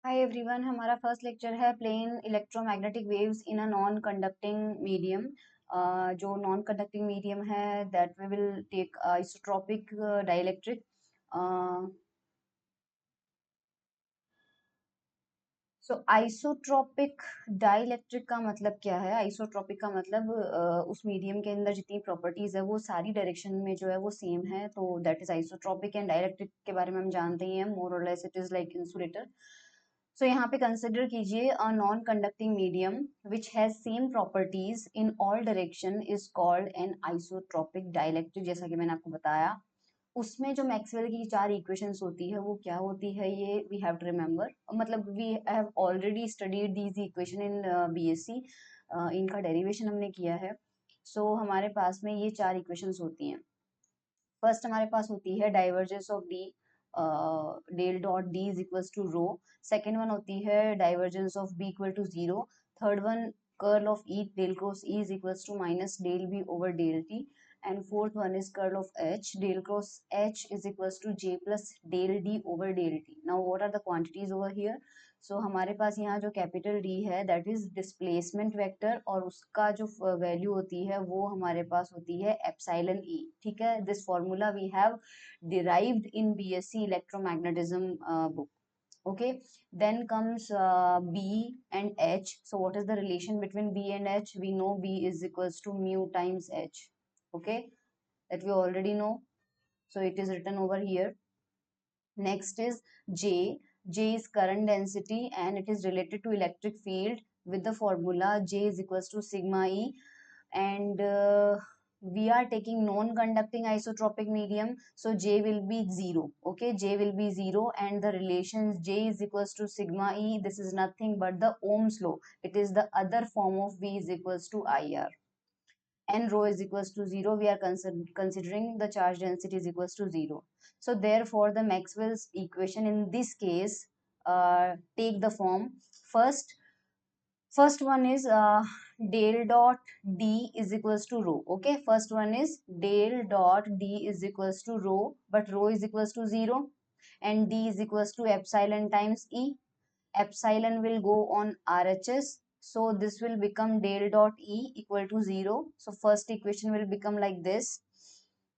हाय everyone, हमारा first lecture है plane electromagnetic waves in a non conducting medium. जो non conducting medium है that we will take isotropic dielectric. So isotropic dielectric का मतलब क्या है? आइसोट्रोपिक का मतलब उस मीडियम के अंदर जितनी प्रॉपर्टीज है वो सारी डायरेक्शन में जो है वो सेम है, तो that is isotropic. And dielectric के बारे में हम जानते ही हैं, मोर और less it is like insulator. So यहाँ पे कंसिडर कीजिए a non conducting medium which has same properties in all direction is called an isotropic dielectric. जैसा कि मैंने आपको बताया, उसमें जो मैक्सवेल की चार इक्वेशंस होती है वो क्या होती है, ये वी हैव टू रिमेम्बर। मतलब we have already studied these equation in BSc. इनका डेरिवेशन हमने किया है। हमारे पास में ये चार इक्वेशंस होती हैं। फर्स्ट हमारे पास होती है divergence of D, del dot D is equals to rho. Second one होती है divergence of B equal to zero. Third one curl of E del cross E is equals to minus del B over del t. And fourth one is curl of h del cross h is equals to j plus del d over del t. Now what are the quantities over here? So हमारे पास यहाँ जो capital D है that is displacement vector, और उसका जो value होती है वो हमारे पास होती है एप्सिलॉन E। ठीक है, this formula we have derived in BSc electromagnetism book. Okay, then comes B and H. So what is the relation between B and H? We know B is equals to mu times H. Okay, that we already know. So it is written over here. Next is J. J is current density and it is related to electric field with the formula J is equals to sigma E. And we are taking non-conducting isotropic medium, so J will be 0. Okay, J will be 0, and the relations J is equals to sigma E. This is nothing but the Ohm's law. It is the other form of V is equals to IR. And rho is equals to 0, we are considering the charge density is equals to 0. So therefore the Maxwell's equation in this case take the form. First one is del dot D is equals to rho. Okay, first one is del dot D is equals to rho, but rho is equals to 0 and D is equals to epsilon times E. Epsilon will go on RHS, so this will become del dot E equal to 0. So first equation will become like this.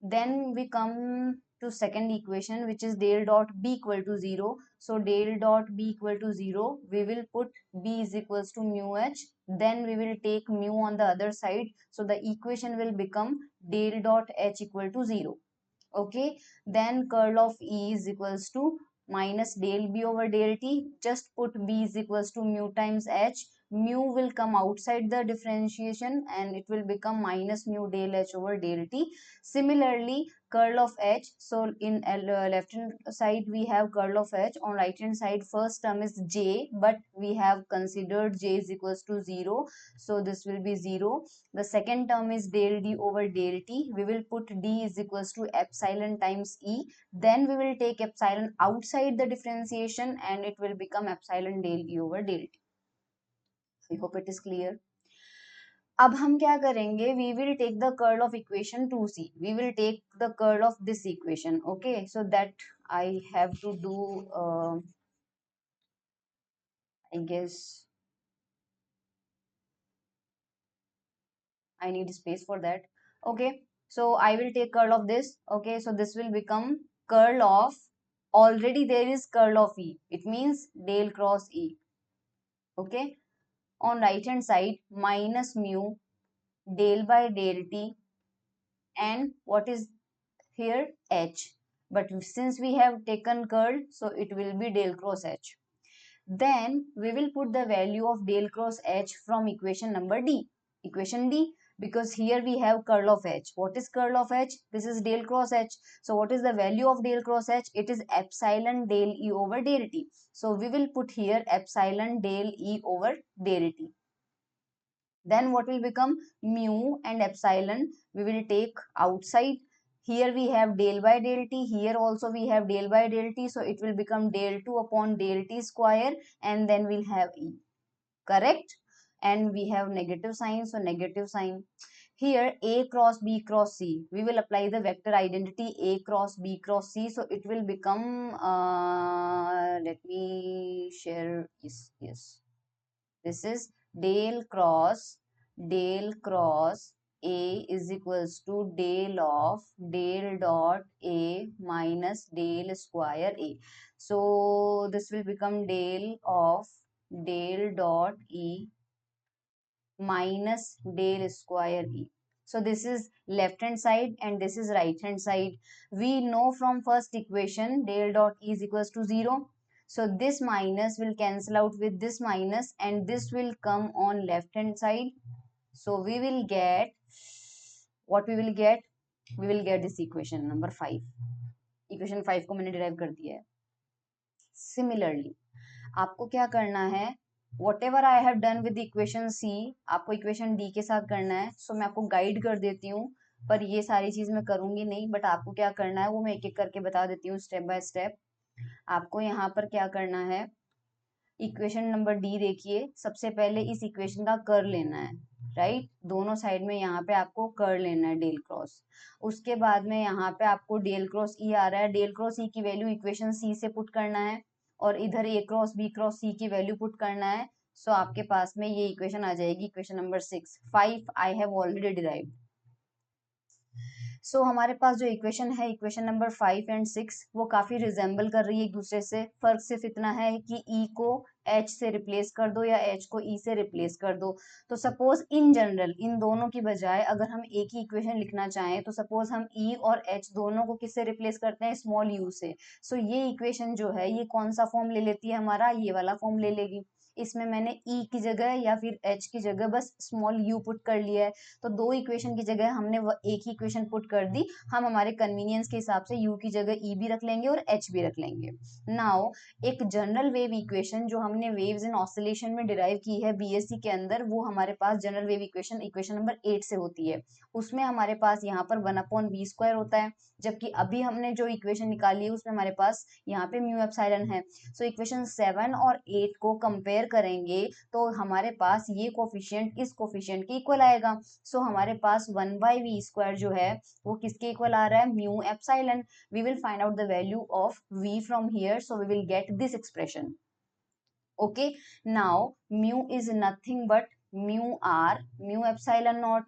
Then we come to second equation, which is del dot B equal to 0. So del dot B equal to 0, we will put B is equals to mu H. Then we will take mu on the other side. So the equation will become del dot H equal to 0. Okay, then curl of E is equals to minus del B over del T. Just put B is equals to mu times H. Mu will come outside the differentiation and it will become minus mu del H over del T. Similarly, curl of H. So in left hand side we have curl of H. On right hand side, first term is J, but we have considered J is equals to 0. So this will be 0. The second term is del D over del T. We will put D is equals to epsilon times E. Then we will take epsilon outside the differentiation and it will become epsilon del E over del T. I hope it is clear. अब हम क्या करेंगे? We will take the curl of equation 2C. We will take the curl of this equation. Okay, so that I have to do, I guess I need space for that. Okay, so I will take curl of this. Okay, so this will become curl of, already there is curl of E. It means del cross E. Okay, on right hand side minus mu del by del T, and what is here? H. But since we have taken curl, so it will be del cross H. Then we will put the value of del cross H from equation number D. Equation D, because here we have curl of H. What is curl of H? This is del cross H. So what is the value of del cross H? It is epsilon del E over del T. So we will put here epsilon del E over del T. Then what will become? Mu and epsilon we will take outside. Here we have del by del T, here also we have del by del T, so it will become del 2 upon del T square, and then we'll have E. Correct? And we have negative sign, so negative sign. here A cross B cross C, we will apply the vector identity A cross B cross C, so it will become let me share. Yes, this is del cross A is equals to del of del dot A minus del square A. So this will become del of del dot E minus del square E. So this is left hand side and this is right hand side. We know from first equation del dot E is equals to 0. So this minus will cancel out with this minus and this will come on left hand side. So we will get what we will get? We will get this equation number 5. Equation 5 को मैंने derive कर दिया है. Similarly आपको क्या करना है, whatever I have done with equation C, आपको इक्वेशन डी के साथ करना है. सो मैं आपको गाइड कर देती हूँ, पर ये सारी चीज मैं करूंगी नहीं, बट आपको क्या करना है वो मैं एक एक करके बता देती हूँ स्टेप बाय स्टेप. आपको यहाँ पर क्या करना है, इक्वेशन नंबर डी देखिए, सबसे पहले इस इक्वेशन का कर लेना है, राइट. दोनों साइड में यहाँ पे आपको कर लेना है डेल क्रॉस. उसके बाद में यहाँ पे आपको डेल क्रॉस ई आ रहा है, डेल क्रॉस ई की वैल्यू इक्वेशन सी से पुट करना है और इधर ए क्रॉस बी क्रॉस सी की वैल्यू पुट करना है. सो आपके पास में ये इक्वेशन आ जाएगी, equation number 6. 5 I have already derived. So हमारे पास जो इक्वेशन है, इक्वेशन नंबर 5 एंड 6, वो काफी रिजेंबल कर रही है एक दूसरे से. फर्क सिर्फ इतना है कि ई को एच से रिप्लेस कर दो या एच को ई से रिप्लेस कर दो. तो सपोज इन जनरल इन दोनों की बजाय अगर हम एक ही इक्वेशन लिखना चाहें तो सपोज हम ई और एच दोनों को किससे रिप्लेस करते हैं, स्मॉल यू से. सो ये इक्वेशन जो है ये कौन सा फॉर्म ले लेती है, हमारा ये वाला फॉर्म ले लेगी. इसमें मैंने ई की जगह या फिर एच की जगह बस स्मॉल यू पुट कर लिया है. तो दो इक्वेशन की जगह हमने एक ही इक्वेशन पुट कर दी. हम हमारे कन्वीनियंस के हिसाब से यू की जगह ई भी रख लेंगे और एच भी रख लेंगे. नाउ एक जनरल वेव इक्वेशन जो हमने वेव्स इन ऑसिलेशन में डिराइव की है बीएससी के अंदर, वो हमारे पास general wave equation equation number 8 से होती है. उसमें हमारे पास यहाँ पर 1/v² होता है, जबकि अभी हमने जो इक्वेशन निकाली है उसमें हमारे पास यहाँ पे म्यू एप्सिलॉन है. सो इक्वेशन 7 और 8 को कंपेयर करेंगे तो हमारे पास ये कोफिशिएंट इस कोफिशिएंट के इक्वल आएगा. सो हमारे पास 1/v² जो है वो किसके इक्वल आ रहा है, mu epsilon. we will find out the value of v from here, so we will get this expression. Okay, now mu is nothing but mu r mu epsilon naught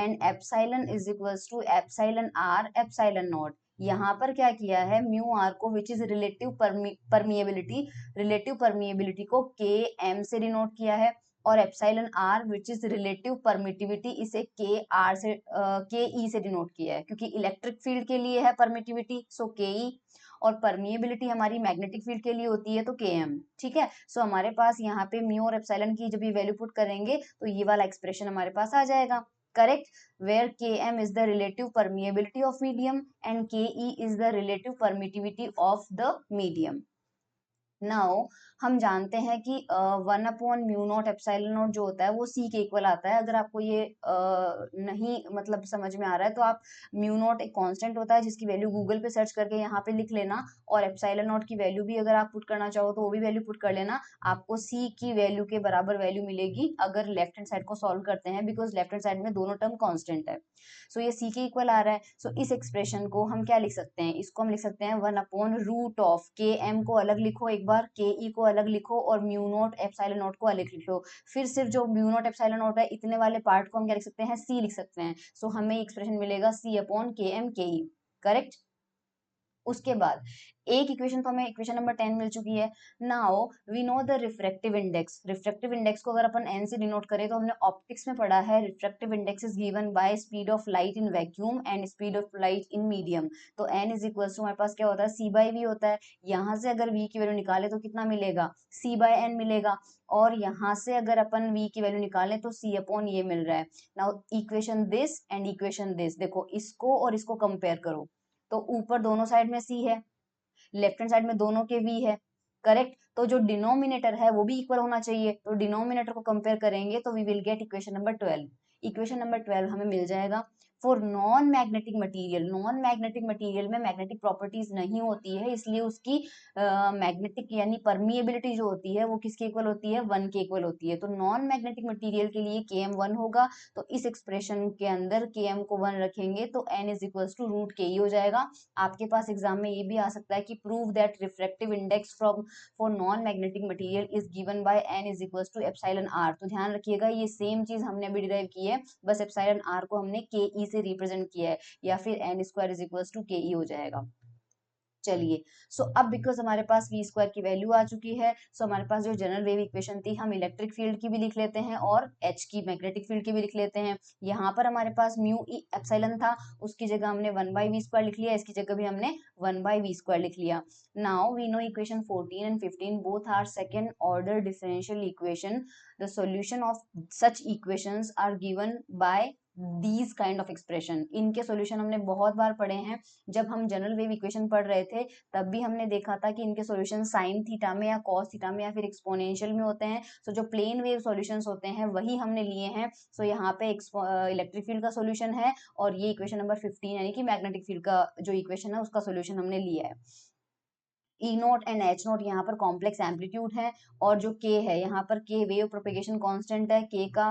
and epsilon is equals to epsilon r epsilon naught. यहाँ पर क्या किया है, mu R को विच is relative permeability को के M से denote किया है और epsilon r which is relative permittivity इसे के आर से के ई से डिनोट किया है, क्योंकि इलेक्ट्रिक फील्ड के लिए है परमिटिविटी सो के ई और परमिएबिलिटी हमारी मैग्नेटिक फील्ड के लिए होती है तो के एम. ठीक है. सो हमारे पास यहाँ पे म्यू और एप्सिलॉन की जब ये वैल्यू पुट करेंगे तो ये वाला एक्सप्रेशन हमारे पास आ जाएगा. Correct, where Km is the relative permeability of medium and Ke is the relative permittivity of the medium. Now हम जानते हैं कि 1/μ0 एप्सिलॉन नॉट जो होता है वो सी के इक्वल आता है. अगर आपको ये नहीं मतलब समझ में आ रहा है तो आप μ0 एक कांस्टेंट होता है जिसकी वैल्यू गूगल पे सर्च करके यहाँ पे लिख लेना, और एप्सिलॉन नॉट की वैल्यू भी अगर आप पुट करना चाहो तो वो भी वैल्यू पुट कर लेना. आपको सी की वैल्यू के बराबर वैल्यू मिलेगी अगर लेफ्ट हैंड साइड को सॉल्व करते हैं, बिकॉज लेफ्ट हैंड साइड में दोनों टर्म कॉन्स्टेंट है. सो ये सी के इक्वल आ रहा है. सो इस एक्सप्रेशन को हम क्या लिख सकते हैं, इसको हम लिख सकते हैं 1/√ऑफ के एम को अलग लिखो एक बार, के ई को अलग लिखो और μ0 एप्सिलॉन नॉट को अलग लिख लो. फिर सिर्फ जो μ0 एप्सिलॉन नॉट है इतने वाले पार्ट को हम क्या लिख सकते हैं, सी लिख सकते हैं. सो हमें एक्सप्रेशन मिलेगा C/KM/KE. करेक्ट. उसके बाद एक इक्वेशन तो हमें इक्वेशन नंबर 10 मिल चुकी है. Now we know the refractive index. Refractive index को अगर अपन एन से डिनोट करें तो हमने ऑप्टिक्स में पढ़ा है refractive index is given by speed of light in vacuum and speed of light in medium. तो एन इज इक्वल टू हमारे पास क्या होता है, C/V होता है. यहाँ से अगर V की वैल्यू निकाले तो कितना मिलेगा, C/N मिलेगा. और यहाँ से अगर अपन V की वैल्यू निकालें तो C/ ये मिल रहा है. Now equation this and equation this, देखो इसको और इसको कंपेयर करो तो ऊपर दोनों साइड में C है, लेफ्ट हैंड साइड में दोनों के V है. करेक्ट. तो जो डिनोमिनेटर है वो भी इक्वल होना चाहिए. तो डिनोमिनेटर को कंपेयर करेंगे तो we will get equation number 12. Equation number 12 हमें मिल जाएगा for non magnetic material, non magnetic material में मैग्नेटिक प्रॉपर्टीज नहीं होती है, इसलिए उसकी मैग्नेटिक यानी परमिएबिलिटी जो होती है वो किसके इक्वल होती है, 1 के इक्वल होती है। तो नॉन मैग्नेटिक मटेरियल के लिए Km 1 होगा, तो इस एक्सप्रेशन के अंदर Km को 1 रखेंगे तो n is equals to root K हो जाएगा। आपके पास एग्जाम में ये भी आ सकता है कि prove that refractive index from for non magnetic material is given by n is equals to epsilon r। तो ध्यान रखिएगा ये सेम चीज हमने अभी डिराइव की है, बस एप्सिलॉन r को हमने के ई से रिप्रेजेंट किया है, या फिर n square is equals to K e हो जाएगा। चलिए, सो अब बिकॉज हमारे पास वी स्क्वायर की वैल्यू आ चुकी है, सो हमारे पास जो जनरल वेव इक्वेशन थी हम इलेक्ट्रिक फील्ड की भी लिख लेते हैं और एच की मैग्नेटिक फील्ड की भी लिख लेते हैं। यहाँ पर हमारे पास म्यू ई एप्सिलॉन था, उसकी जगह हमने 1/v² लिख लिया, इसकी जगह भी हमने 1/v² लिख लिया। Now we know equation 14 and 15 both are second order differential equation. The solution of such equations are given by these kind of expression. इनके सॉल्यूशन हमने बहुत बार पढ़े हैं, जब हम जनरल वेव इक्वेशन पढ़ रहे थे तब भी हमने देखा था कि इनके सॉल्यूशन साइन थीटा में या कॉस थीटा में या फिर एक्सपोनेंशियल में होते हैं। सो जो प्लेन वेव सॉल्यूशंस होते हैं वही हमने लिए हैं। सो यहाँ पे इलेक्ट्रिक फील्ड का सॉल्यूशन है और ये इक्वेशन नंबर 15 यानी कि मैग्नेटिक फील्ड का जो इक्वेशन है उसका सॉल्यूशन हमने लिया है। ई नोट एंड एच नोट यहाँ पर कॉम्प्लेक्स एम्पलीट्यूड है, और जो के है यहाँ पर के वेव प्रोपेगेशन कांस्टेंट है। के का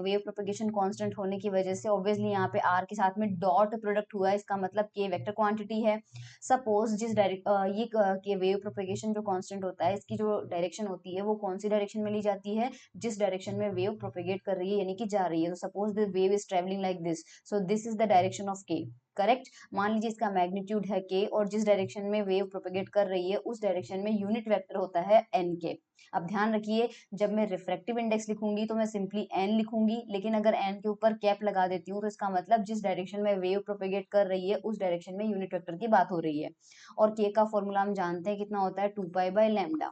वेव प्रोपेगेशन कांस्टेंट होने की वजह से ऑब्वियसली यहाँ पे आर के साथ में डॉट प्रोडक्ट हुआ है, इसका मतलब के वेक्टर क्वांटिटी है। सपोज जिस ये के वेव प्रोपेगेशन जो कांस्टेंट होता है इसकी जो डायरेक्शन होती है वो कौन सी डायरेक्शन में ली जाती है, जिस डायरेक्शन में वेव प्रोपेगेट कर रही है यानी कि जा रही है। तो suppose the wave is travelling like this, so this is the direction of के। करेक्ट। मान लीजिए इसका मैग्नीट्यूड है के और जिस डायरेक्शन में वेव प्रोपेगेट कर रही है उस डायरेक्शन में यूनिट वेक्टर होता है एन के। अब ध्यान रखिए, जब मैं रिफ्रैक्टिव इंडेक्स लिखूंगी तो मैं सिंपली एन लिखूंगी, लेकिन अगर एन के ऊपर कैप लगा देती हूँ तो इसका मतलब जिस डायरेक्शन में वेव प्रोपेगेट कर रही है उस डायरेक्शन में यूनिट वेक्टर की बात हो रही है। और के का फॉर्मूला हम जानते हैं कितना होता है, 2π/λ।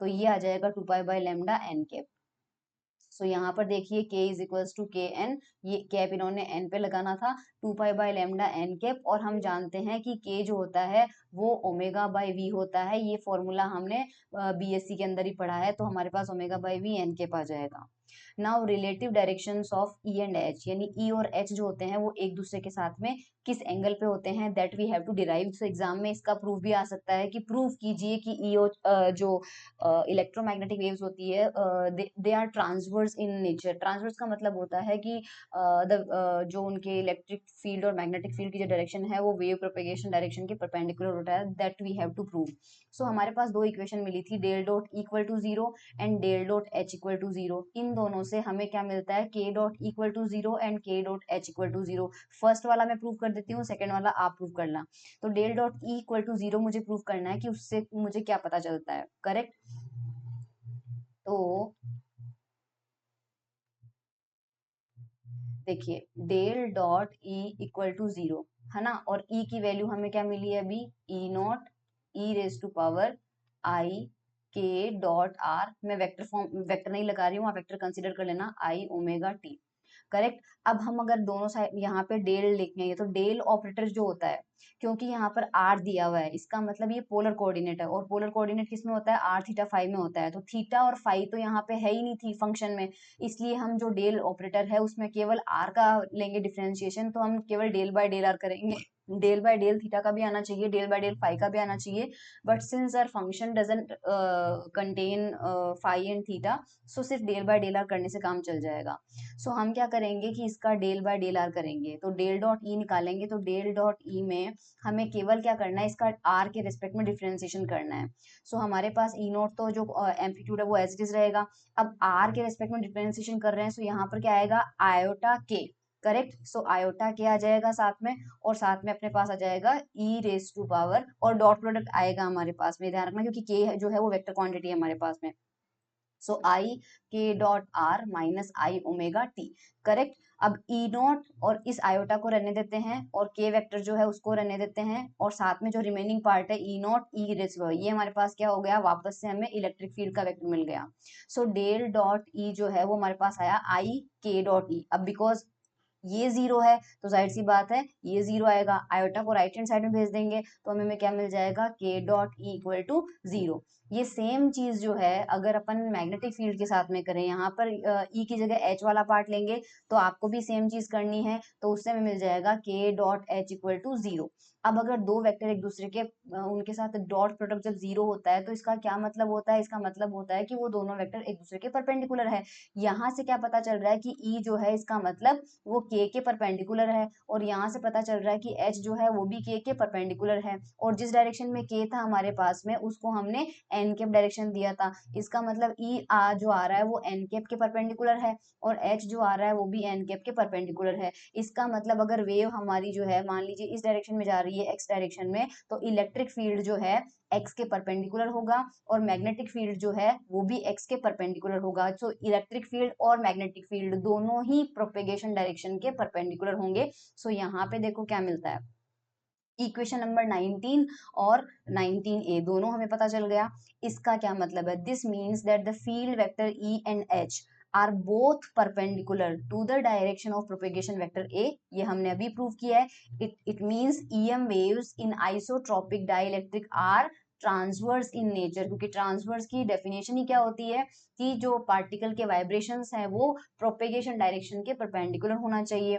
तो ये आ जाएगा 2π/λ एन के। सो यहाँ पर देखिए k इज इक्वल्स टू के एन, ये कैप इन्होंने n पे लगाना था, 2π/λ एन कैप। और हम जानते हैं कि k जो होता है वो ω/v होता है, ये फॉर्मूला हमने बीएससी के अंदर ही पढ़ा है, तो हमारे पास ω/v एन कैप आ जाएगा। Now relative directions of E and H, यानी ई और एच जो होते हैं वो एक दूसरे के साथ में किस एंगल पे होते हैं, that we have to derive. So exam में इसका प्रूफ भी आ सकता है कि प्रूव कीजिए कि ई जो इलेक्ट्रोमैग्नेटिक वेव्स होती है they are transverse in nature. Transverse का मतलब होता है कि जो उनके इलेक्ट्रिक फील्ड और मैग्नेटिक फील्ड की जो डायरेक्शन है वो वेव प्रोपेगेशन डायरेक्शन के परपेंडिकुलर होता है, that we have to prove. So हमारे पास दो इक्वेशन मिली थी, del dot equal to 0 and del dot H equal to 0। इन दोनों से हमें क्या मिलता है, k dot equal to 0 and K dot H equal to 0। First वाला मैं प्रूव कर देती हूँ, सेकंड वाला आप प्रूव करना। तो del dot E equal to 0 मुझे प्रूव करना है कि उससे मुझे क्या पता चलता है। करेक्ट। तो देखिए, del dot E equal to 0 है ना, और ई की वैल्यू हमें क्या मिली है अभी, E naught E raise to power i k dot r. मैं वेक्टर फॉर्म वेक्टर नहीं लगा रही हूँ, आप वेक्टर कंसीडर कर लेना, आई ओमेगा टी। करेक्ट। अब हम अगर दोनों साइड यहाँ पे डेल लिखेंगे तो डेल ऑपरेटर जो होता है, क्योंकि यहाँ पर आर दिया हुआ है इसका मतलब ये पोलर कोऑर्डिनेट है, और पोलर कोऑर्डिनेट किस में होता है, आर थीटा फाइव में होता है। तो थीटा और फाइव तो यहाँ पे है ही नहीं थी फंक्शन में, इसलिए हम जो डेल ऑपरेटर है उसमें केवल आर का लेंगे डिफरेंशिएशन, तो हम केवल डेल बाय डेल आर करेंगे। डेल बाय डेल थीटा का भी आना चाहिए, डेल बाय डेल फाई का भी आना चाहिए, but since our function doesn't contain phi and theta, so सिर्फ डेल बाय डेल आर करने से काम चल जाएगा। सो हम क्या करेंगे कि इसका डेल बाय डेल आर करेंगे, तो डेल डॉट ई निकालेंगे, तो डेल डॉट ई में हमें केवल क्या करना है, इसका आर के रिस्पेक्ट में डिफरेंशिएशन करना है। सो हमारे पास ई नोट तो जो एम्पलीट्यूड है वो एज इट इज रहेगा। अब आर के रिस्पेक्ट में डिफरेंशिएशन कर रहे हैं, सो यहाँ पर क्या आएगा, आयोटा के। करेक्ट। सो आयोटा के आ जाएगा साथ में, और साथ में अपने पास आ जाएगा ई रेस टू पावर, और डॉट प्रोडक्ट आएगा हमारे पास में, ध्यान रखना क्योंकि के जो है वो वेक्टर क्वांटिटी है हमारे पास में। सो आई k dot r minus i omega T. Correct. अब ई नॉट और इस आयोटा को रहने देते हैं, और के वेक्टर जो है उसको रहने देते हैं, और साथ में जो रिमेनिंग पार्ट है ई नॉट ई रेस, ये हमारे पास क्या हो गया, वापस से हमें इलेक्ट्रिक फील्ड का वेक्टर मिल गया। सो डेल डॉट ई जो है वो हमारे पास आया आई के डॉट ई। अब बिकॉज ये 0 है तो जाहिर सी बात है ये 0 आएगा। आयोटा को राइट हैंड साइड में भेज देंगे तो हमें क्या मिल जाएगा, k dot E equal to 0। ये सेम चीज जो है अगर अपन मैग्नेटिक फील्ड के साथ में करें, यहाँ पर ई की जगह एच वाला पार्ट लेंगे तो आपको भी सेम चीज करनी है, तो उससे हमें मिल जाएगा k dot H equal to 0। अब अगर दो वेक्टर एक दूसरे के उनके साथ डॉट प्रोडक्ट जब 0 होता है तो इसका क्या मतलब होता है, इसका मतलब होता है कि वो दोनों वेक्टर एक दूसरे के परपेंडिकुलर है। यहाँ से क्या पता चल रहा है कि ई जो है इसका मतलब वो k के परपेंडिकुलर है, और यहाँ से पता चल रहा है कि h जो है वो भी k के परपेंडिकुलर है, और जिस डायरेक्शन में k था हमारे पास में उसको हमने n कैप डायरेक्शन दिया था। इसका मतलब ई जो आ रहा है वो n कैप के परपेंडिकुलर है, और h जो आ रहा है वो भी n कैप के परपेंडिकुलर है। इसका मतलब अगर वेव हमारी जो है मान लीजिए इस डायरेक्शन में जा रही है x डायरेक्शन में, तो इलेक्ट्रिक फील्ड जो है x के परपेंडिकुलर होगा, और मैग्नेटिक फील्ड जो है वो भी x के परपेंडिकुलर होगा। तो इलेक्ट्रिक फील्ड और मैग्नेटिक फील्ड दोनों ही प्रोपेगेशन डायरेक्शन के परपेंडिकुलर होंगे। सो यहाँ पे देखो क्या मिलता है, इक्वेशन नंबर 19 और 19a दोनों हमें पता चल गया। इसका क्या मतलब है, this means that the field vector E and H are both perpendicular to the direction of propagation vector A। ये हमने अभी प्रूव किया है। It means EM waves in isotropic dielectric are transverse in nature, क्योंकि transverse की definition ही क्या होती है कि जो पार्टिकल के वाइब्रेशंस हैं वो प्रोपेगेशन डायरेक्शन के परपेंडिकुलर होना चाहिए।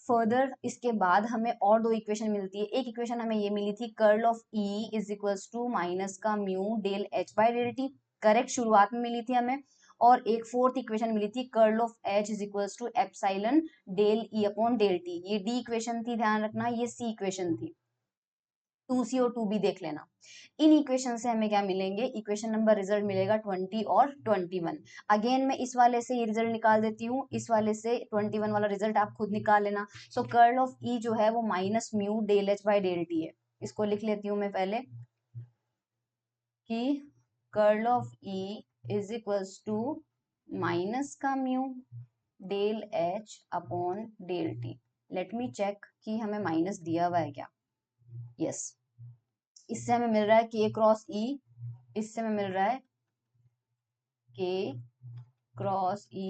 फर्दर इसके बाद हमें और दो इक्वेशन मिलती है। एक इक्वेशन हमें ये मिली थी, curl of E is equals to minus का mu del H by del t, correct, शुरुआत में मिली थी हमें। और एक फोर्थ इक्वेशन मिली थी, curl of H is equals to epsilon del E upon del t. ये डी इक्वेशन थी, ध्यान रखना, ये सी इक्वेशन थी। 2c और 2b देख लेना। इन इक्वेशन से हमें क्या मिलेंगे, इक्वेशन नंबर रिजल्ट मिलेगा 20 और 21। अगेन मैं इस वाले से ये रिजल्ट निकाल देती हूँ, इस वाले से 21 वाला रिजल्ट आप खुद निकाल लेना। सो कर्ल ऑफ ई जो है वो minus mu del H by del t है। इसको लिख लेती हूँ मैं पहले कि curl of E is equals to minus का mu del H upon del t. Let me check कि हमें माइनस दिया हुआ है क्या। यस, इससे हमें मिल रहा है k क्रॉस e, इससे हमें मिल रहा है k cross e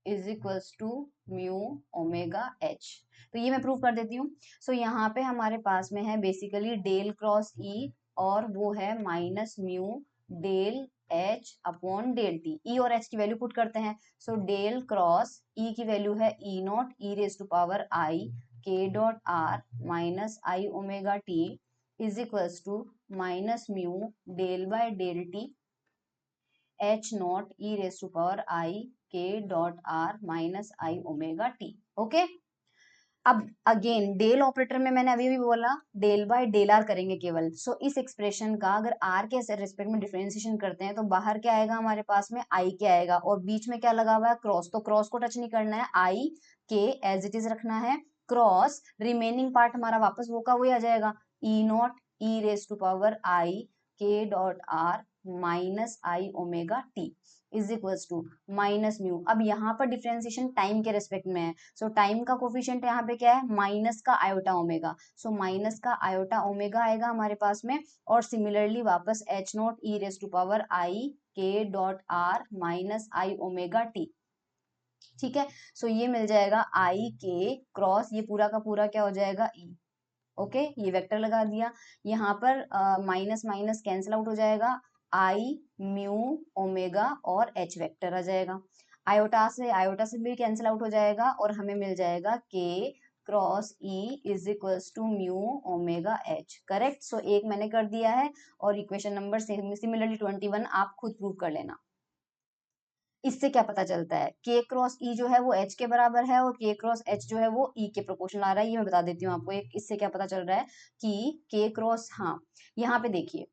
is equals to mu omega h। तो ये मैं प्रूव कर देती हूँ। सो यहाँ पे हमारे पास में है बेसिकली डेल क्रॉस e, और वो है minus mu del h upon del t. e और h की वैल्यू पुट करते हैं। सो डेल क्रॉस e की वैल्यू है e naught e raise to power i k dot r minus i omega t is equals to minus mu del by del t H naught E raise to power i k dot r minus i omega t. Okay, अब again del operator में मैंने अभी भी बोला del by del are करेंगे केवल। सो इस expression का अगर आर के रिस्पेक्ट में डिफरेंशिएशन करते हैं तो बाहर क्या आएगा हमारे पास में, आई के आएगा, और बीच में क्या लगा हुआ है, क्रॉस। तो क्रॉस को टच नहीं करना है, आई के एज इट इज रखना है, क्रॉस रिमेनिंग पार्ट हमारा वापस वो का वही आ जाएगा, E naught E raise to power i k dot r minus i omega t is equals to minus mu. अब यहाँ पर डिफरेंशिएशन टाइम के रेस्पेक्ट में है। सो टाइम का कोफिशिएंट यहाँ पे क्या है, माइनस का आयोटा ओमेगा। सो माइनस का आयोटा ओमेगा आएगा हमारे पास में, और सिमिलरली वापस H naught E raise to power i k dot r minus i omega t. ठीक है, सो ये मिल जाएगा आई के क्रॉस, ये पूरा का पूरा क्या हो जाएगा, ई। ओके, ये वेक्टर लगा दिया। यहाँ पर माइनस माइनस कैंसिल आउट हो जाएगा, आई म्यू ओमेगा और एच वेक्टर आ जाएगा। आयोटा से भी कैंसिल आउट हो जाएगा, और हमें मिल जाएगा k cross E is equals to mu omega H. Correct, so एक मैंने कर दिया है, और इक्वेशन नंबर सिमिलरली 21 आप खुद प्रूव कर लेना। इससे क्या पता चलता है, k क्रॉस e जो है वो h के बराबर है, और k क्रॉस h जो है वो e के प्रोपोर्शनल आ रहा है। ये मैं बता देती हूँ आपको, एक इससे क्या पता चल रहा है कि k क्रॉस, हाँ यहाँ पे देखिए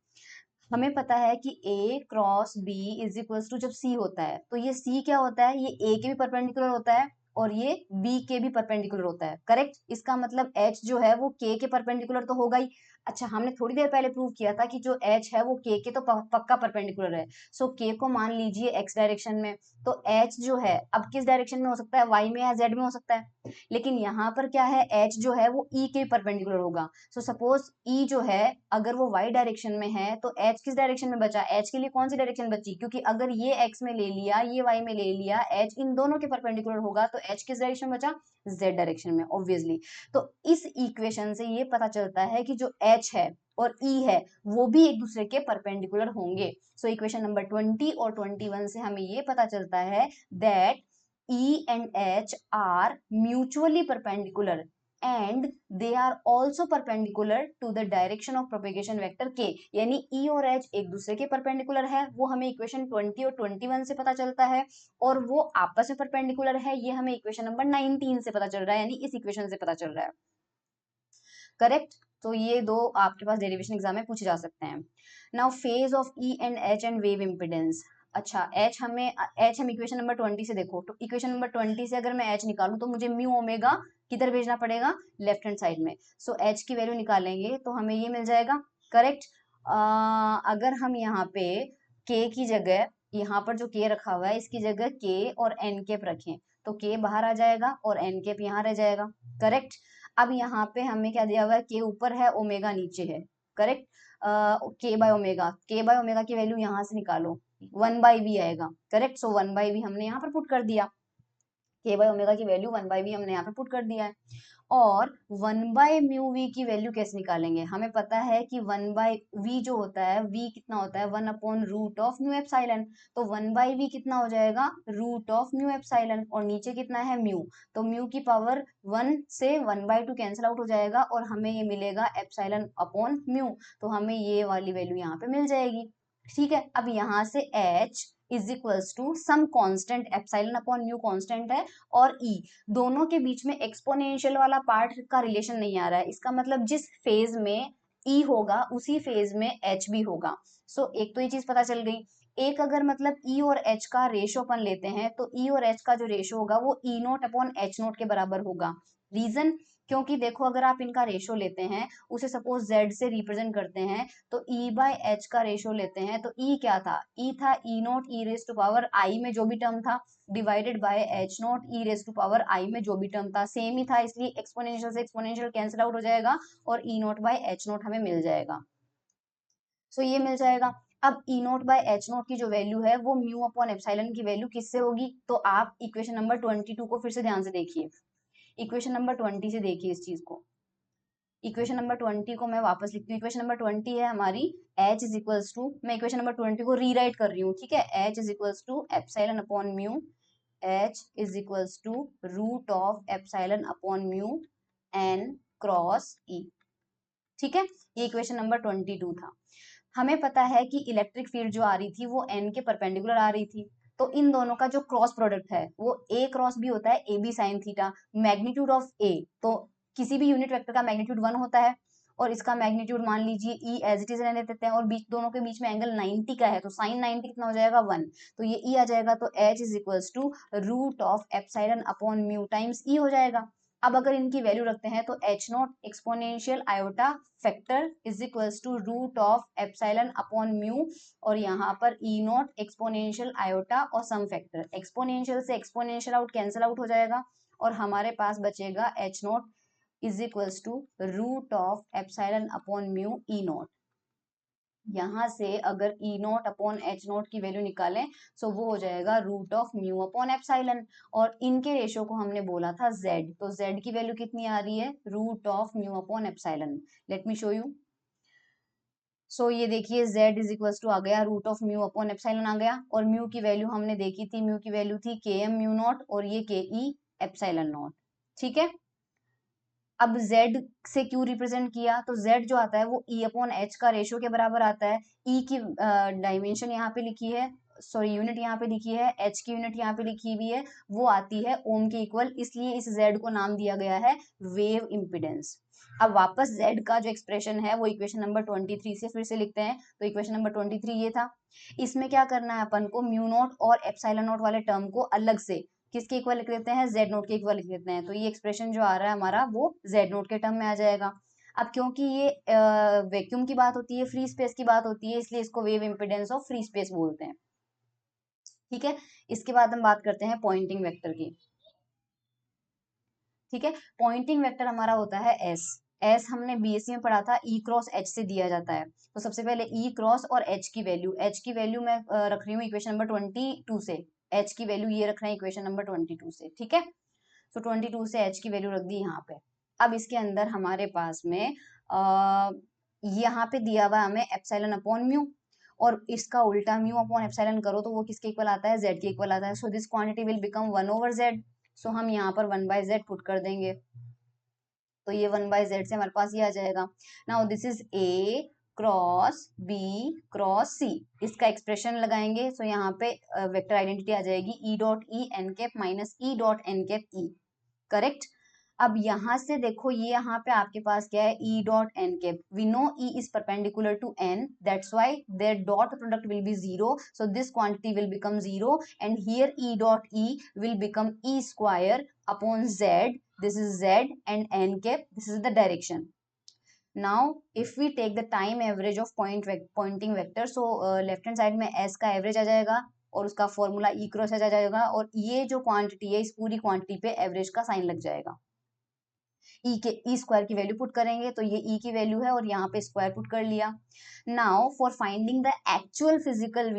हमें पता है कि a cross b is equals to, जब c होता है तो ये c क्या होता है, ये a के भी परपेंडिकुलर होता है और ये b के भी परपेंडिकुलर होता है। करेक्ट, इसका मतलब h जो है वो k के परपेंडिकुलर तो होगा ही। अच्छा, हमने थोड़ी देर पहले प्रूव किया था कि जो एच है वो के तो पक्का परपेंडिकुलर है। सो के को मान लीजिए एक्स डायरेक्शन में, तो एच जो है अब किस डायरेक्शन में हो सकता है, वाई में या जेड में हो सकता है। लेकिन यहाँ पर क्या है, एच जो है वो ई के परपेंडिकुलर होगा। सो सपोज ई जो है अगर वो वाई डायरेक्शन में है तो एच किस डायरेक्शन में बचा, एच के लिए कौन सी डायरेक्शन बची, क्योंकि अगर ये एक्स में ले लिया ये वाई में ले लिया, एच इन दोनों के परपेंडिकुलर होगा, तो एच किस डायरेक्शन में बचा, जेड डायरेक्शन में ऑब्वियसली। तो इस इक्वेशन से ये पता चलता है कि जो एच है और ई है वो भी एक दूसरे के परपेंडिकुलर होंगे। सो इक्वेशन नंबर 20 और 21 से हमें ये पता चलता है that E and H are mutually perpendicular and they are also perpendicular to the direction of propagation vector के। यानी ई और एच एक दूसरे के परपेंडिकुलर है, वो हमें इक्वेशन 20 और 21 से पता चलता है, और वो आपस में परपेंडिकुलर है, ये हमें इक्वेशन नंबर 19 से पता चल रहा है, यानी इस इक्वेशन से पता चल रहा है। करेक्ट। तो ये दो आपके पास डेरिवेशन एग्जाम में पूछे जा सकते हैं। Now phase of E and H and wave impedance. अच्छा, एच हम इक्वेशन नंबर 20 से देखो, तो इक्वेशन नंबर 20 से अगर मैं एच निकालूं तो मुझे म्यू ओमेगा किधर भेजना पड़ेगा, लेफ्ट हैंड साइड में। सो एच की वैल्यू निकालेंगे तो हमें ये मिल जाएगा। करेक्ट। अगर हम यहाँ पे के की जगह, यहाँ पर जो के रखा हुआ है इसकी जगह के और एन केप रखें, तो के बाहर आ जाएगा और एन केप यहाँ रह जाएगा। करेक्ट। अब यहाँ पे हमें क्या दिया हुआ है, के ऊपर है ओमेगा नीचे है। करेक्ट। के बाय ओमेगा की वैल्यू यहाँ से निकालो, 1/v आएगा। करेक्ट। सो 1/v हमने यहाँ पर पुट कर दिया, के बाय ओमेगा की वैल्यू 1/v हमने यहाँ पे पुट कर दिया है। और 1/μv की वैल्यू कैसे निकालेंगे, हमें पता है कि 1/v जो होता है, v कितना होता है, 1/√μ एप्सिलॉन। तो 1/v कितना हो जाएगा, √μ एप्सिलॉन, और नीचे कितना है म्यू, तो म्यू की पावर 1 से 1/2 कैंसिल आउट हो जाएगा और हमें ये मिलेगा एप्सिलॉन अपॉन म्यू। तो हमें ये वाली वैल्यू यहाँ पे मिल जाएगी। ठीक है। अब यहाँ से h is equals to some constant, epsilon upon mu constant है, और e, दोनों के बीच में एक्सपोनेंशियल वाला पार्ट का रिलेशन नहीं आ रहा है। इसका मतलब जिस फेज में E होगा उसी फेज में H भी होगा। सो एक तो ये चीज पता चल गई। एक अगर मतलब E और H का रेशो अपन लेते हैं तो E और H का जो रेशो होगा वो E naught upon H note के बराबर होगा। रीजन, क्योंकि देखो अगर आप इनका रेशो लेते हैं, उसे सपोज Z से रिप्रेजेंट करते हैं, तो E बाय H का रेशो लेते हैं, तो E क्या था, E था E note E race to power I में जो भी टर्म था, divided by H naught E raise to power आई में जो भी टर्म था, सेम ही था, इसलिए एक्सपोनेंशियल से एक्सपोनेंशियल कैंसिल आउट हो जाएगा और ई नोट बाय एच नोट हमें मिल जाएगा। सो ये मिल जाएगा। अब ई नोट बाय एच नोट की जो वैल्यू है वो म्यू अपॉन एप्सिलॉन की वैल्यू किससे होगी, तो आप इक्वेशन नंबर 22 को फिर से ध्यान से देखिए। इक्वेशन नंबर 20 से देखिए इस चीज को। इक्वेशन नंबर 20 को मैं वापस लिखती हूँ। इक्वेशन नंबर 20 है हमारी h इज इक्वल्स टू, मैं इक्वेशन नंबर 20 को रीराइट कर रही हूँ, ठीक है, h is equals to epsilon upon mu, h is equals to root of epsilon upon mu n cross e। ठीक है, ये इक्वेशन नंबर 22 था। हमें पता है कि इलेक्ट्रिक फील्ड जो आ रही थी वो n के परपेंडिकुलर आ रही थी, तो इन दोनों का जो क्रॉस प्रोडक्ट है वो a क्रॉस b होता है, ab sine theta, magnitude of a, तो किसी भी यूनिट वेक्टर का मैग्नीट्यूड 1 होता है, और इसका मैग्नीट्यूड मान लीजिए e एज इट इज रहने देते हैं, और बीच दोनों के बीच में एंगल 90 का है, तो साइन 90 कितना हो जाएगा 1, तो ये e आ जाएगा, तो h is equals to root of epsilon upon mu times e हो जाएगा। अब अगर इनकी वैल्यू रखते हैं तो H naught exponential iota factor is equals to root of epsilon upon mu, और यहाँ पर ई नॉट एक्सपोनेंशियल आयोटा और सम फैक्टर, एक्सपोनेंशियल से एक्सपोनेंशियल आउट कैंसिल आउट हो जाएगा, और हमारे पास बचेगा H naught is equals to root of epsilon upon mu E naught. यहाँ से अगर E naught upon H naught की वैल्यू निकालें तो वो हो जाएगा root of mu upon epsilon, और इनके रेशो को हमने बोला था z, तो z की वैल्यू कितनी आ रही है, root of mu upon epsilon. Let me show you. So ये देखिए z इज इक्वल टू आ गया root of mu upon epsilon आ गया, और म्यू की वैल्यू हमने देखी थी, म्यू की वैल्यू थी के एम म्यू नॉट और ये के ई एप्सिलॉन नॉट। ठीक है। अब z से क्यों रिप्रेजेंट किया, तो z जो आता है वो e अपॉन h का रेशियो के बराबर आता है। e की डायमेंशन यहाँ पे लिखी है, सॉरी यूनिट यहाँ पे लिखी है, h की यूनिट यहाँ पे लिखी हुई है, वो आती है ओम के इक्वल, इसलिए इस z को नाम दिया गया है वेव इम्पिडेंस। अब वापस z का जो एक्सप्रेशन है वो इक्वेशन नंबर 23 से फिर से लिखते हैं, तो इक्वेशन नंबर 23 ये था। इसमें क्या करना है अपन को, म्यू नॉट और एप्सिलॉन नॉट वाले टर्म को अलग से किसके इक्वल लिख देते हैं, जेड नोट के इक्वल लिख देते हैं, तो ये एक्सप्रेशन जो आ रहा है हमारा वो जेड नोट के टर्म में आ जाएगा। अब क्योंकि ये वैक्यूम की बात होती है, फ्री स्पेस की बात होती है, इसलिए इसको wave impedance of free space बोलते हैं। ठीक है, इसके बाद हम बात करते हैं पॉइंटिंग वेक्टर की। ठीक है, पॉइंटिंग वेक्टर हमारा होता है एस। एस हमने बीएससी में पढ़ा था, ई क्रॉस एच से दिया जाता है। तो सबसे पहले ई क्रॉस और एच की वैल्यू, एच की वैल्यू मैं रख रही हूँ इक्वेशन नंबर 22 से। एच की वैल्यू ये रखना है इक्वेशन नंबर 22 से। ठीक है, तो 22 से एच की वैल्यू रख दी यहाँ पे। अब इसके अंदर हमारे पास में यहाँ पे दिया हुआ हमें एप्सिलॉन अपॉन म्यू, और इसका उल्टा म्यू अपॉन एप्सिलॉन करो तो वो किसके इक्वल आता है, जेड के इक्वल आता है। सो this quantity will become 1/z। सो हम यहाँ पर 1/z पुट कर देंगे, तो ये 1/z से हमारे पास ये आ जाएगा। Now this is a cross b cross c, इसका एक्सप्रेशन लगाएंगे। सो यहाँ पे वेक्टर आइडेंटिटी आ जाएगी E dot E n cap minus E dot n cap E. Correct. अब यहां से देखो, ये यहाँ पे आपके पास क्या है, E dot n cap. We know E is perpendicular to n, that's why their dot product will be zero. So this quantity will become zero, and here E dot E will become E square upon Z. This is Z and n cap, this is the direction. Now if we take the time average of Poynting vector, so left hand side में S का average आ जाएगा और उसका formula ई cross आ जाएगा, और ये जो क्वांटिटी है इस पूरी क्वांटिटी पे एवरेज का साइन लग जाएगा। ई के ई स्क्वायर की वैल्यू पुट करेंगे तो ये ई की वैल्यू है, और यहाँ पे स्क्वायर पुट कर लिया। Now for finding the actual physical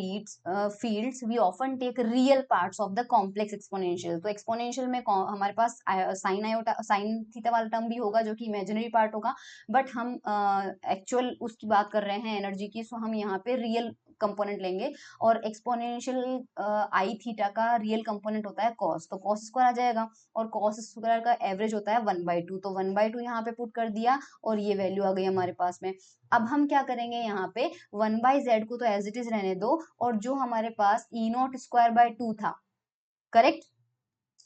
fields we often take real parts of the complex exponential. तो एक्सपोनेंशियल में हमारे पास साइन आयोटा साइन थीटा वाला टर्म भी होगा जो कि इमेजिनरी पार्ट होगा, बट हम एक्चुअल उसकी बात कर रहे हैं एनर्जी की, सो हम यहाँ पे रियल कंपोनेंट लेंगे। और एक्सपोनेंशियल आई थीटा का रियल कंपोनेंट होता है कॉस, तो कॉस स्क्वायर आ जाएगा, और कॉस स्क्वायर का एवरेज होता है 1/2, तो 1/2 यहाँ पे पुट कर दिया, और ये वैल्यू आ गई हमारे पास में। अब हम क्या करेंगे, यहाँ पे 1/z को तो एज इट इज रहने दो, और जो हमारे पास ई नॉट स्क्वायर बाय 2 था, correct,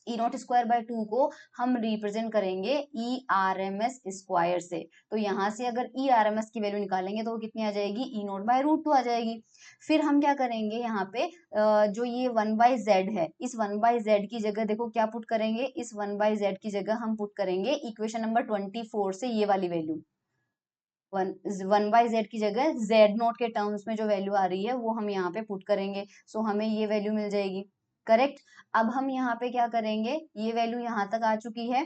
E naught square by 2 को हम रिप्रेजेंट करेंगे E R M S square से। तो यहां से अगर ई आर एम एस की वैल्यू निकालेंगे तो वो कितनी आ जाएगी, ई नॉट बाय रूट 2 आ जाएगी। फिर हम क्या करेंगे, यहाँ पे जो ये 1/z है, इस 1/z की जगह देखो क्या पुट करेंगे, इस 1/z की जगह हम पुट करेंगे इक्वेशन नंबर 24 से ये वाली वैल्यू। 1/z की जगह z नॉट के टर्म्स में जो वैल्यू आ रही है वो हम यहाँ पे पुट करेंगे, सो हमें ये वैल्यू मिल जाएगी। करेक्ट। अब हम यहाँ पे क्या करेंगे, ये वैल्यू यहाँ तक आ चुकी है,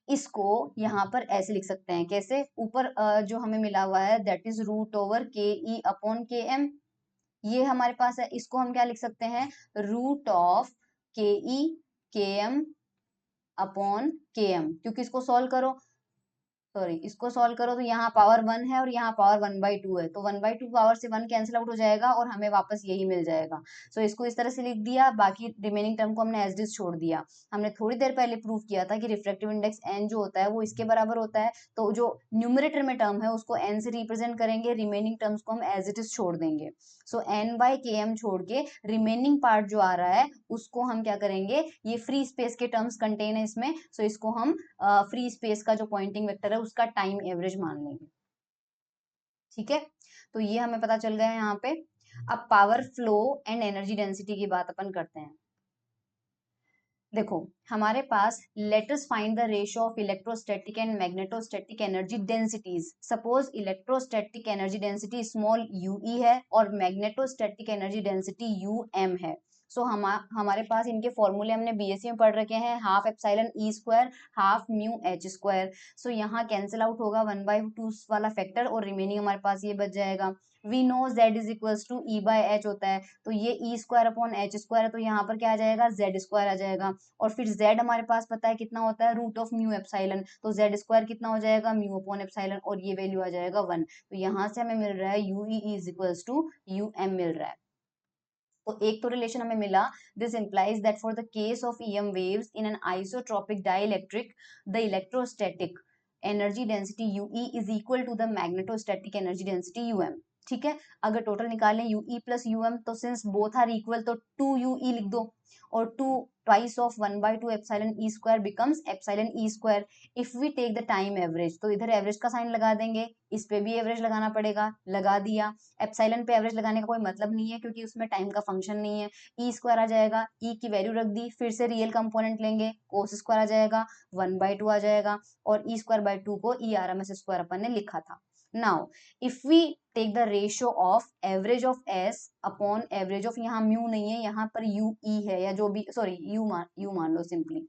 इसको यहाँ पर ऐसे लिख सकते हैं, कैसे, ऊपर जो हमें मिला हुआ है दैट इज रूट ओवर के ई अपॉन के एम, ये हमारे पास है, इसको हम क्या लिख सकते हैं, रूट ऑफ के ई के एम अपॉन के एम, क्योंकि इसको सॉल्व करो, सॉरी इसको सॉल्व करो तो यहाँ पावर 1 है और यहाँ पावर 1/2 है, तो 1/2 पावर से 1 कैंसिल आउट हो जाएगा और हमें वापस यही मिल जाएगा। सो इसको इस तरह से लिख दिया, बाकी रिमेनिंग टर्म को हमने एज डिस छोड़ दिया। हमने थोड़ी देर पहले प्रूव किया था कि रिफ्रैक्टिव इंडेक्स एन जो होता है वो इसके बराबर होता है, तो जो न्यूमरेटर में टर्म है उसको एन से रिप्रेजेंट करेंगे, रिमेनिंग टर्म्स को हम एज इट इज छोड़ देंगे। सो एन बाई के एम छोड़ के रिमेनिंग पार्ट जो आ रहा है उसको हम क्या करेंगे, ये फ्री स्पेस के टर्म्स कंटेन है इसमें, सो इसको हम फ्री स्पेस का जो पॉइंटिंग वेक्टर है उसका टाइम एवरेज मान लेंगे। ठीक है, तो ये हमें पता चल गया है यहाँ पे। अब power flow and energy density की बात अपन करते हैं। देखो हमारे पास let us find the ratio of electrostatic and magnetostatic energy densities. Suppose electrostatic energy density small ue है और मैग्नेटोस्टैटिक एनर्जी डेंसिटी um है। सो हमारे पास इनके फॉर्मूले हमने बीएससी में पढ़ रखे हैं, half epsilon E square half mu H square. So यहाँ कैंसिल आउट होगा 1/2 वाला फैक्टर, और रिमेनिंग हमारे पास ये बच जाएगा। We know z is equals to E by H होता है, तो ये E square upon H square है, तो यहाँ पर क्या आ जाएगा, जेड स्क्वायर आ जाएगा। और फिर z हमारे पास पता है कितना होता है, रूट ऑफ म्यू एप्सिलॉन, तो z स्क्वायर कितना हो जाएगा, म्यू अपॉन एप्सिलॉन, और ये वैल्यू आ जाएगा 1। तो यहाँ से हमें मिल रहा है u is equals to u m मिल रहा है। तो एक तो रिलेशन हमें मिला, this implies that for the case of EM waves in an isotropic dielectric the electrostatic energy density u e is equal to the magnetostatic energy density u m. ठीक है, अगर टोटल निकालें यूई प्लस यूएम, तो since both are equal तो 2ue लिख दो, और 2 twice of 1/2 epsilon e square becomes epsilon e square. if we take the time average, तो इधर एवरेज का साइन लगा देंगे, इस पे भी एवरेज लगाना पड़ेगा, लगा दिया। एप्सिलॉन पे एवरेज लगाने का कोई मतलब नहीं है क्योंकि उसमें टाइम का फंक्शन नहीं है। ई स्क्वायर आ जाएगा, ई की वैल्यू रख दी, फिर से रियल कंपोनेंट लेंगे, कोस स्क्वायर आ जाएगा, 1/2 आ जाएगा, और ई स्क्वायर बाय 2 को E R M S square अपन ने लिखा था। Now if we take the ratio of average of S upon average of, यहाँ म्यू नहीं है, यहाँ पर यू ई है, या जो भी, सॉरी यू मान लो सिंपली,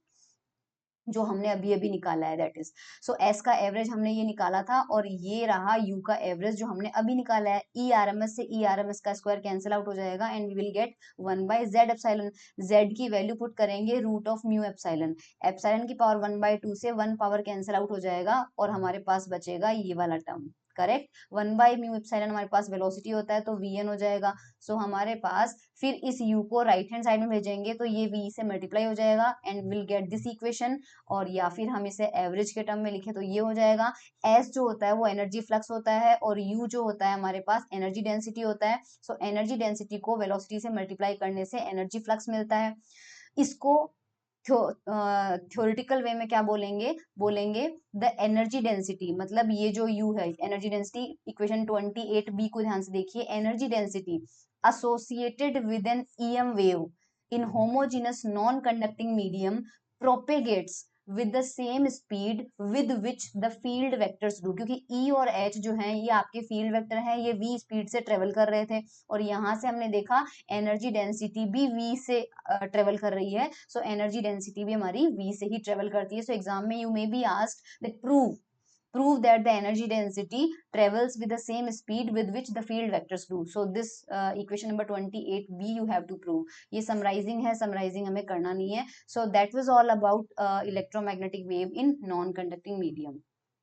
जो हमने अभी अभी निकाला है, दैट इज, सो एस का एवरेज हमने ये निकाला था, और ये रहा यू का एवरेज जो हमने अभी निकाला है। ई आर एम एस से ई आर एम एस का स्क्वायर कैंसिल आउट हो जाएगा and we will get 1/z epsilon. Z की वैल्यू पुट करेंगे root of mu epsilon, epsilon की पावर 1/2 से 1 पावर कैंसिल आउट हो जाएगा, और हमारे पास बचेगा ये वाला टर्म, करेक्ट। 1/μ एप्सिलॉन हमारे पास वेलोसिटी होता है, तो वीएन हो जाएगा। सो हमारे पास फिर इस u को राइट हैंड साइड में भेजेंगे तो ये v से मल्टीप्लाई हो जाएगा and will get this equation, और या फिर हम इसे एवरेज के टर्म में लिखे तो ये हो जाएगा। s जो होता है वो एनर्जी फ्लक्स होता है, और u जो होता है हमारे पास एनर्जी डेंसिटी होता है। सो एनर्जी डेंसिटी को वेलोसिटी से मल्टीप्लाई करने से एनर्जी फ्लक्स मिलता है। इसको थ्योरेटिकल वे में क्या बोलेंगे, बोलेंगे द एनर्जी डेंसिटी, मतलब ये जो u है एनर्जी डेंसिटी, इक्वेशन 28b को ध्यान से देखिए, energy density associated with an EM wave in homogeneous non-conducting medium propagates with the same speed with which the field vectors do, क्योंकि E और H जो हैं ये आपके फील्ड वेक्टर हैं, ये v स्पीड से ट्रेवल कर रहे थे, और यहाँ से हमने देखा एनर्जी डेंसिटी भी v से ट्रेवल कर रही है। सो एनर्जी डेंसिटी भी हमारी v से ही ट्रेवल करती है। सो एग्जाम में you may be asked that prove that the energy density travels with the same speed with which the field vectors do. So this equation number 28b you have to prove. ये summarizing है, summarizing हमें करना नहीं है. So that was all about electromagnetic wave in non-conducting medium.